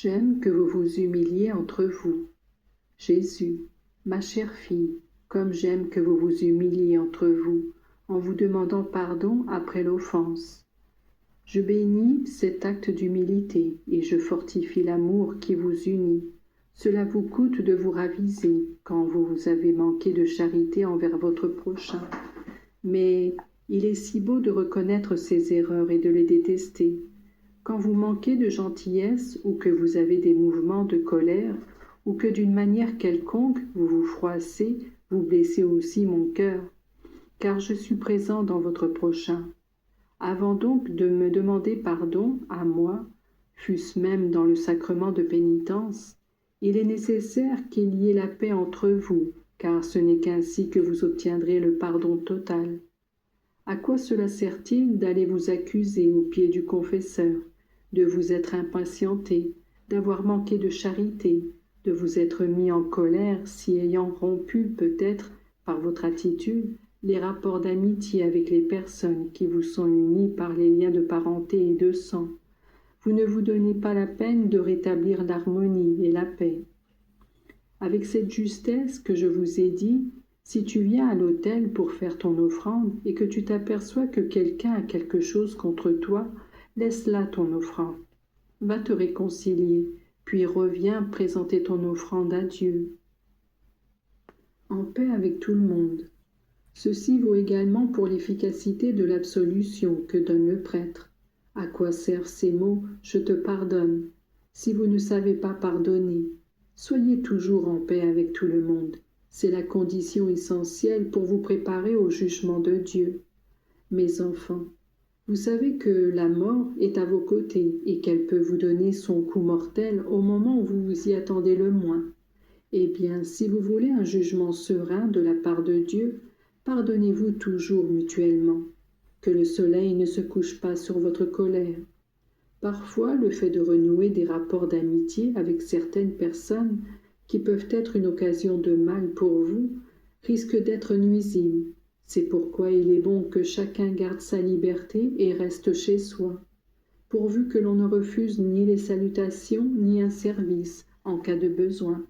J'aime que vous vous humiliez entre vous. Jésus, ma chère fille, comme j'aime que vous vous humiliez entre vous, en vous demandant pardon après l'offense. Je bénis cet acte d'humilité et je fortifie l'amour qui vous unit. Cela vous coûte de vous raviser quand vous avez manqué de charité envers votre prochain. Mais il est si beau de reconnaître ses erreurs et de les détester. Quand vous manquez de gentillesse ou que vous avez des mouvements de colère ou que d'une manière quelconque vous vous froissez, vous blessez aussi mon cœur, car je suis présent dans votre prochain. Avant donc de me demander pardon à moi, fût-ce même dans le sacrement de pénitence, il est nécessaire qu'il y ait la paix entre vous, car ce n'est qu'ainsi que vous obtiendrez le pardon total. À quoi cela sert-il d'aller vous accuser au pied du confesseur, de vous être impatienté, d'avoir manqué de charité, de vous être mis en colère si ayant rompu peut-être, par votre attitude, les rapports d'amitié avec les personnes qui vous sont unies par les liens de parenté et de sang. Vous ne vous donnez pas la peine de rétablir l'harmonie et la paix. Avec cette justesse que je vous ai dit, si tu viens à l'autel pour faire ton offrande et que tu t'aperçois que quelqu'un a quelque chose contre toi, laisse là ton offrande. Va te réconcilier, puis reviens présenter ton offrande à Dieu. En paix avec tout le monde. Ceci vaut également pour l'efficacité de l'absolution que donne le prêtre. À quoi servent ces mots « je te pardonne » si vous ne savez pas pardonner? Soyez toujours en paix avec tout le monde. C'est la condition essentielle pour vous préparer au jugement de Dieu. Mes enfants, vous savez que la mort est à vos côtés et qu'elle peut vous donner son coup mortel au moment où vous vous y attendez le moins. Eh bien, si vous voulez un jugement serein de la part de Dieu, pardonnez-vous toujours mutuellement. Que le soleil ne se couche pas sur votre colère. Parfois, le fait de renouer des rapports d'amitié avec certaines personnes qui peuvent être une occasion de mal pour vous, risque d'être nuisible. C'est pourquoi il est bon que chacun garde sa liberté et reste chez soi, pourvu que l'on ne refuse ni les salutations ni un service en cas de besoin,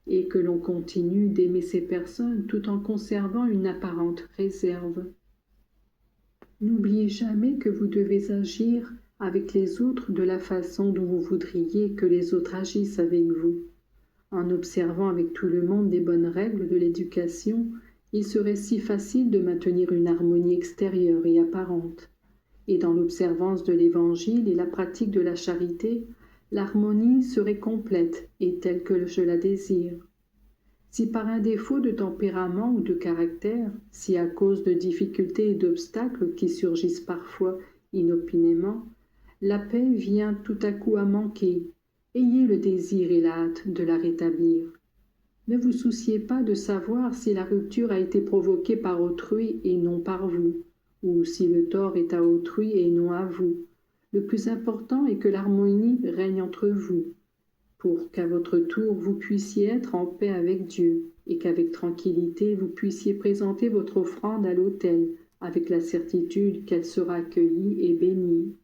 et que l'on continue d'aimer ces personnes tout en conservant une apparente réserve. N'oubliez jamais que vous devez agir avec les autres de la façon dont vous voudriez que les autres agissent avec vous. En observant avec tout le monde des bonnes règles de l'éducation, il serait si facile de maintenir une harmonie extérieure et apparente. Et dans l'observance de l'Évangile et la pratique de la charité, l'harmonie serait complète et telle que je la désire. Si par un défaut de tempérament ou de caractère, si à cause de difficultés et d'obstacles qui surgissent parfois inopinément, la paix vient tout à coup à manquer, ayez le désir et la hâte de la rétablir. Ne vous souciez pas de savoir si la rupture a été provoquée par autrui et non par vous, ou si le tort est à autrui et non à vous. Le plus important est que l'harmonie règne entre vous, pour qu'à votre tour vous puissiez être en paix avec Dieu, et qu'avec tranquillité vous puissiez présenter votre offrande à l'autel, avec la certitude qu'elle sera accueillie et bénie.